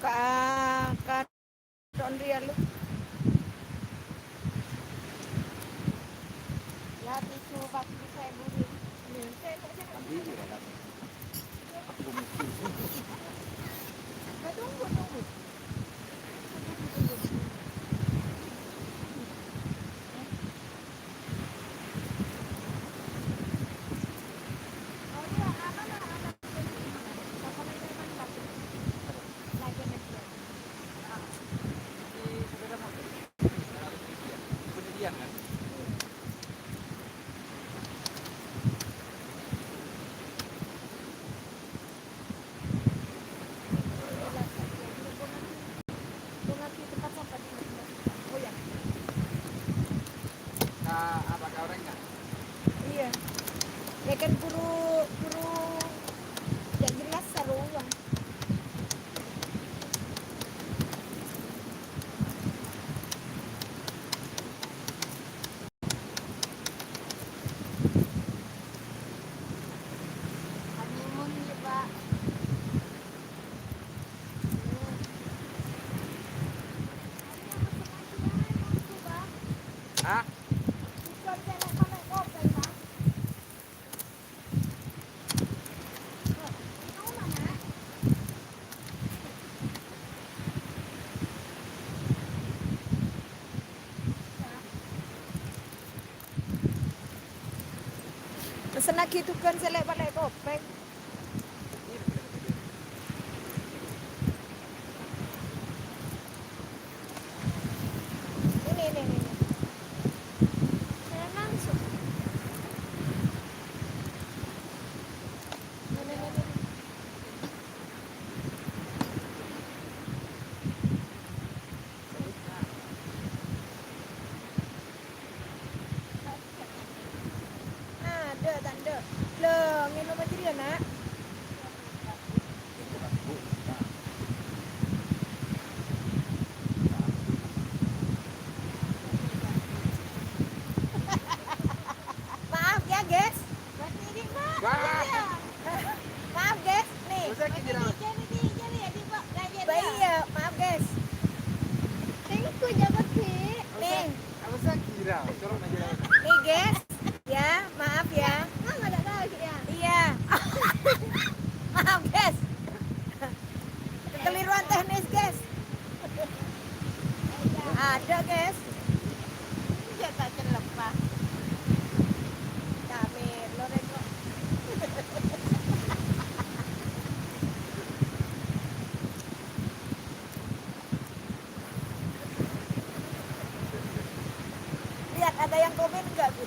Kak Don Ria lu. Ya tisu bakti saya buri. Tunggu. Iya. Ya kan guru ya jelas sarua. Honeymoon ya, Pak. Hah? Pesen lagi tuh kan selek balik kopeng. Ini. Saya langsung. Ini. Ada, tanda. Loh, minum aja dia, Nak. Maaf ya, guys. Maaf, guys. Nih. Iya, maaf, guys. Nih. Nih, guys. Ya, maaf ya. Iya. Maaf, guys. Kekeliruan teknis, guys. Ada, guys. Kami Lorenzo. Lihat ada yang komen enggak, Bu?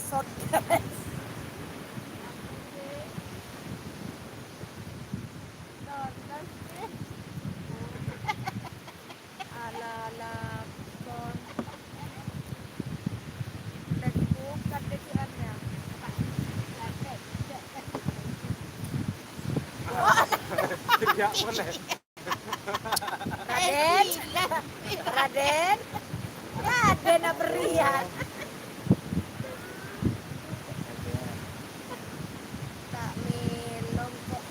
Sot guys. Ala kon. Udah dibuka dekiannya. Tidak boleh. Raden. Raden berian. Tak minum kok.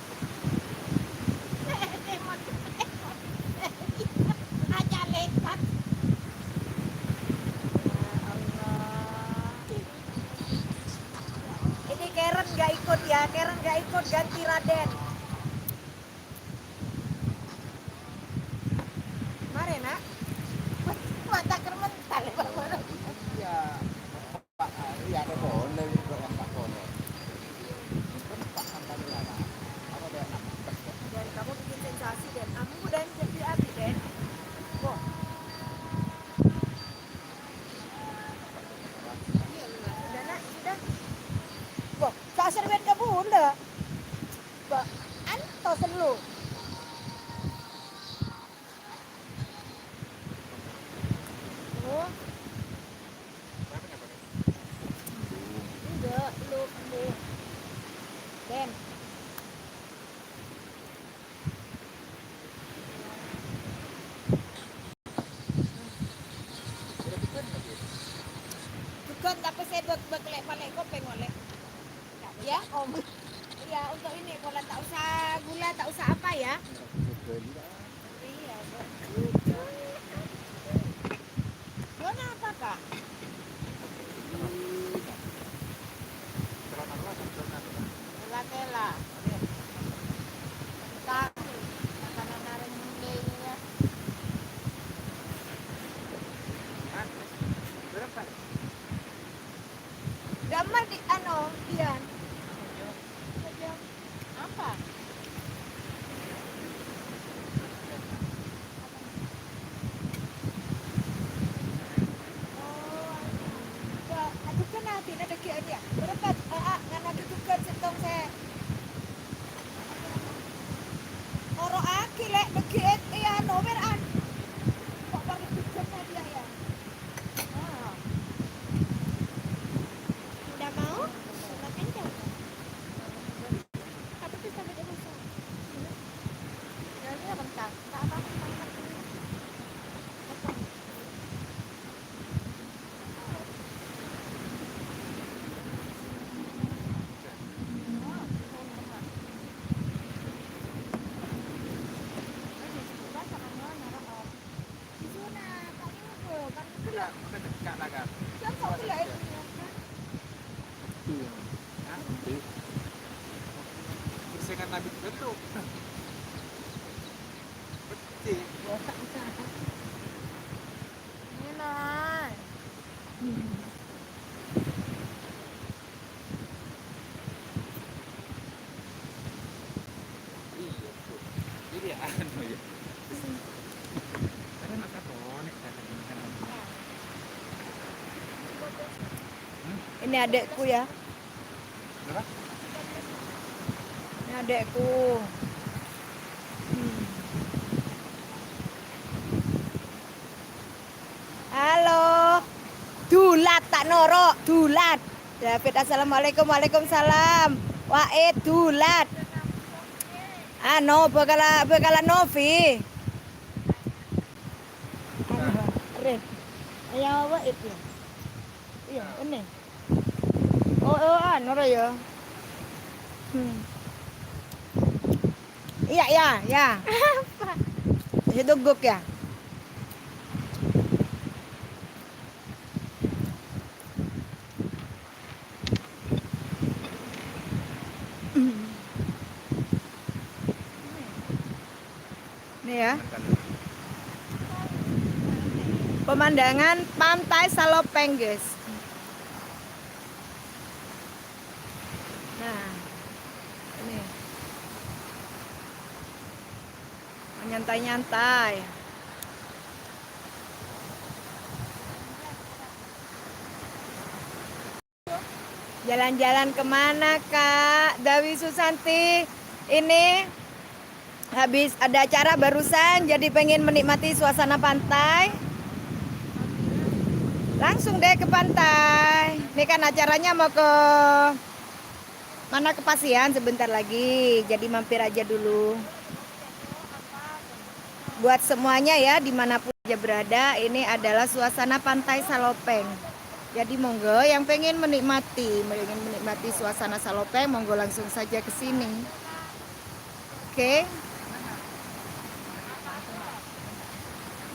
Ini Karen gak ikut ya, Karen gak ikut ganti Raden. Mari nak. Mata kermental Iya. Pak, iya ada boleh kok yang tak boleh. Dan kamu bikin sensasi Den. Kamu dan jadi abi Den. Kok? Udah nak, sudah. Kok, kasar ben ke bunda. Pak. Bang, tapi saya beklek balik kopeng oleh. Ya, Om. Iya, untuk ini kalau tak usah gula, tak usah apa ya. Iya, Bang. Mana apa, Kak? Tela tela. Tak makanan naring ya. Gambar di Dian. Apa? Oh, aku kan nanti ada kian ya. Berapa? Ngana tutukan setong saya. Oro aki lek deket iya nomor an. Kok baru tutukan dia ya? Ah. Udah mau? Sudah kencang. Apa tuh sampai dia masuk? Ya ini bentar. Tak apa-apa. Bersihkan nabi betul. Bersih. Ini nah. Iya, tuh. Jadi ya ya. Ada makan bonek Ini adekku ya. Berapa? Ini adekku. Halo. Dulat tak norok, dulat. David assalamualaikum, waalaikumsalam. Wae dulat. Bekala Novi. Ren. Ayo apa itu? Iya, ini. Anu ya. Iya, ya. Apa? Itu guk ya. Nih ya. Pemandangan pantai Salopeng, guys. Nah, ini nyantai-nyantai. Jalan-jalan kemana, Kak Dawi Susanti? Ini habis ada acara barusan, jadi pengen menikmati suasana pantai. Langsung deh ke pantai. Ini kan acaranya mau ke mana, ke Pasian sebentar lagi. Jadi mampir aja dulu. Buat semuanya ya, dimanapun aja berada, ini adalah suasana pantai Salopeng. Jadi monggo yang pengen menikmati suasana Salopeng, monggo langsung saja ke sini. Oke.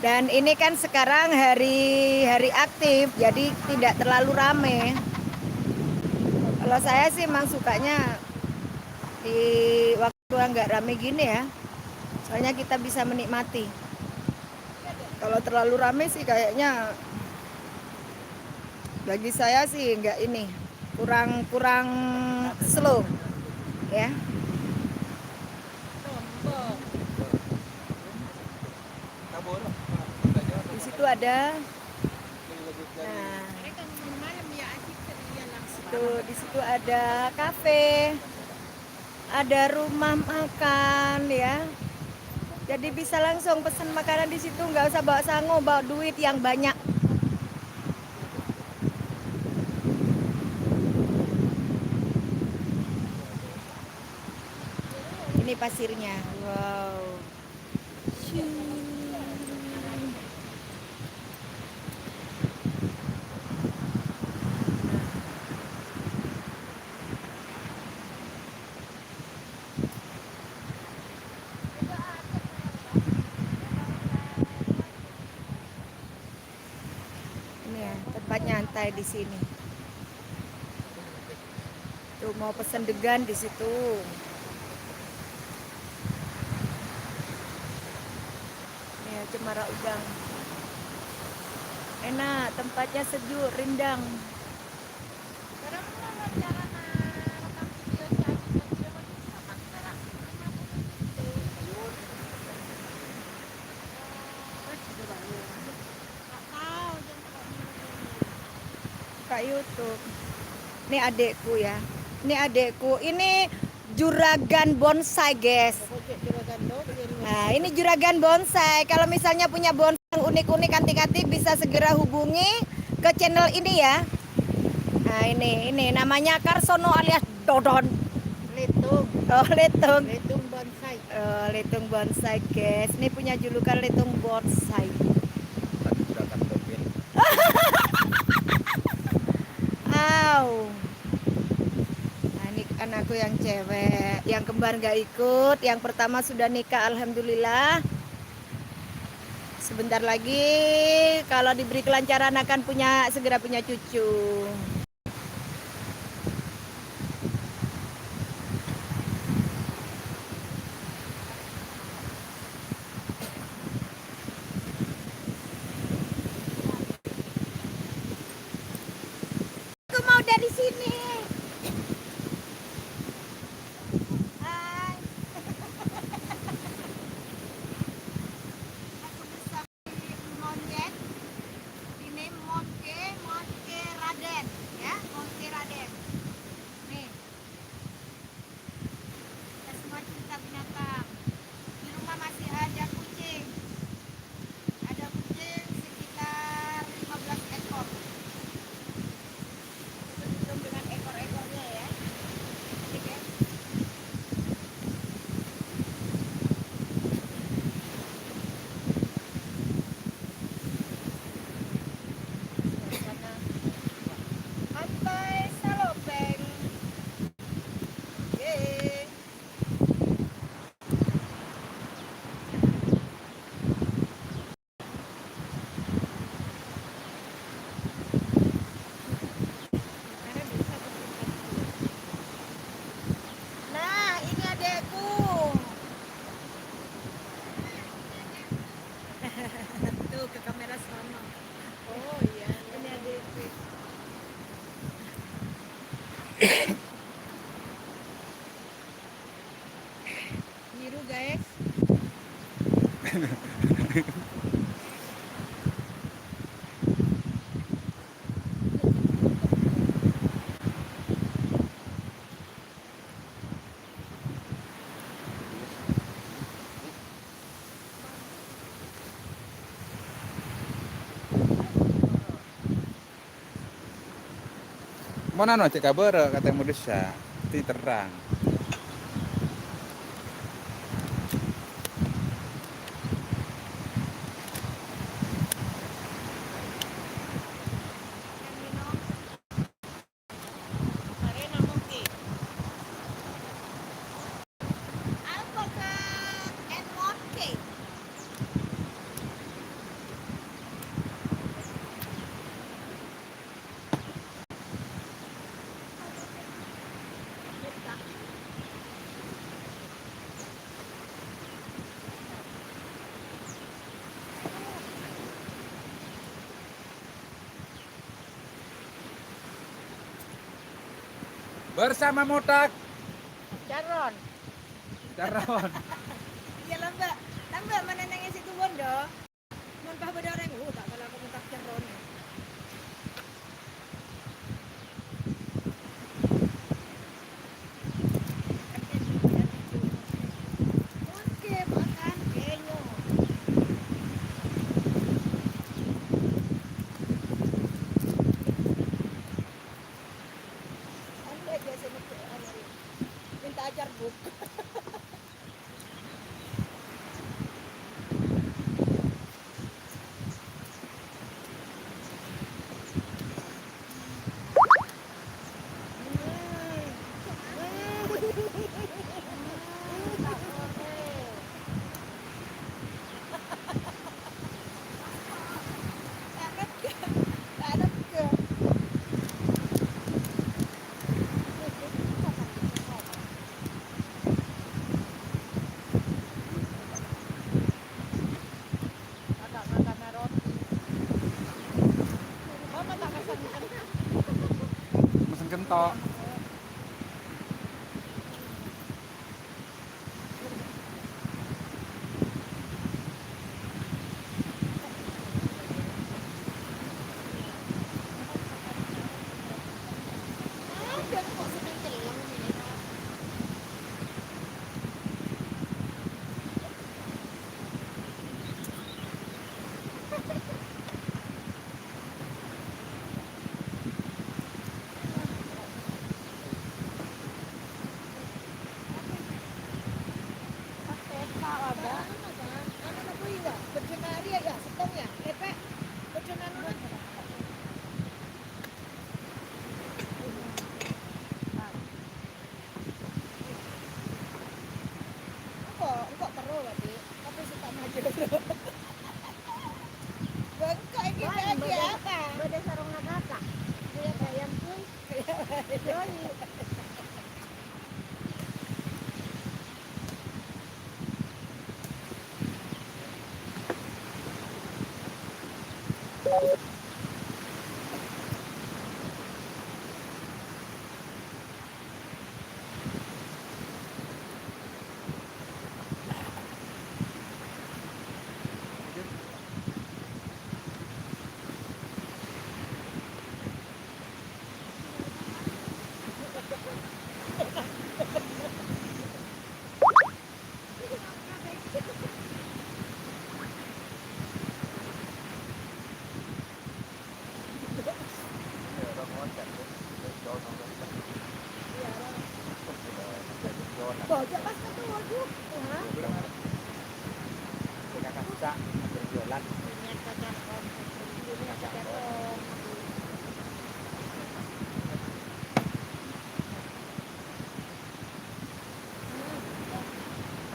Dan ini kan sekarang hari aktif, jadi tidak terlalu rame. Kalau saya sih emang sukanya di waktu nggak rame gini ya. Soalnya kita bisa menikmati. Kalau terlalu rame sih kayaknya bagi saya sih nggak ini, kurang slow ya. Di situ ada, nah, di situ ada kafe, ada rumah makan ya. Jadi bisa langsung pesan makanan di situ, nggak usah bawa sangu, bawa duit yang banyak. Ini pasirnya, wow. bonsai di sini. Tuh mau pesen degan di situ. Nih cemara udang. Enak, tempatnya sejuk, rindang. Kak YouTube. Ini adekku ya. Ini adekku. Ini juragan bonsai, guys. Nah, ini juragan bonsai. Kalau misalnya punya bonsai yang unik-unik, antik-antik, bisa segera hubungi ke channel ini ya. Nah, ini namanya Karsono alias Dodon. Letung. Oh, Letung. Letung bonsai. Oh, Letung bonsai, guys. Ini punya julukan Letung bonsai. Au. Nah, ini anakku yang cewek, yang kembar nggak ikut, yang pertama sudah nikah, alhamdulillah. Sebentar lagi kalau diberi kelancaran akan segera punya cucu. Aku mau dari sini. Hai. Aku bersama Monjet. Ini Monke Raden, ya, Monke Raden. Nih. Kita semua cinta binatang. Di rumah masih ada kucing. Ada kucing sekitar 15 ekor. Belum dengan ekor-ekornya ya. Oke, ya. Suasana Pantai Salopeng. Yeay. Nah, ini adekku. Tuh ke kamera sama. Oh iya, ini adekku. Biru, guys. Mana no cek kabar kata modesnya ti terang. Alpukat and Monke. Bersama Motak Caron. Caron. Iya lambak. Lambak mana nangis situ bondo. Mun pah bedoreng. Tak kalah aku tak caron. Monke makan kenyo. Anda biasa minta ajar buk. Tak ada ke. kentok. Ada kok seneng celeng ini. Kok terus berarti? Tapi suka maju. Bengkok ini aja apa? Beda sarung nagata. Dia kayak pun. Yoi. Bojok pas itu wajib. Wah, Dengan kaca berjualan. Punya pacar om. Punya pacar om.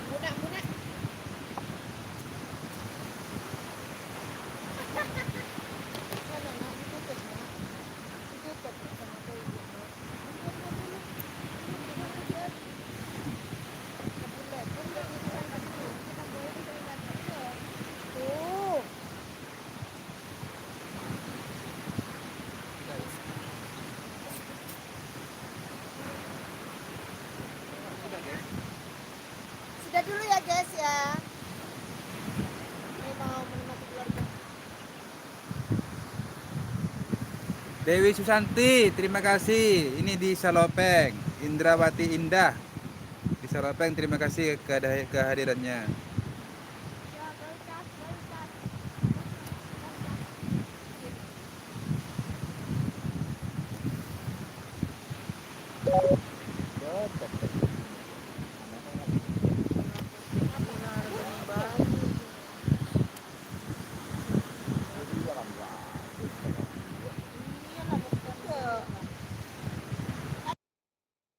munak-munak. Mana nak ditutup nak? Ditutup sama tu ibu. Tuh. Sudah dulu ya guys ya. Ini mau menikmati keluarga. Dewi Susanti, terima kasih. Ini di Salopeng. Indrawati Indah di Salopeng, terima kasih kehadirannya.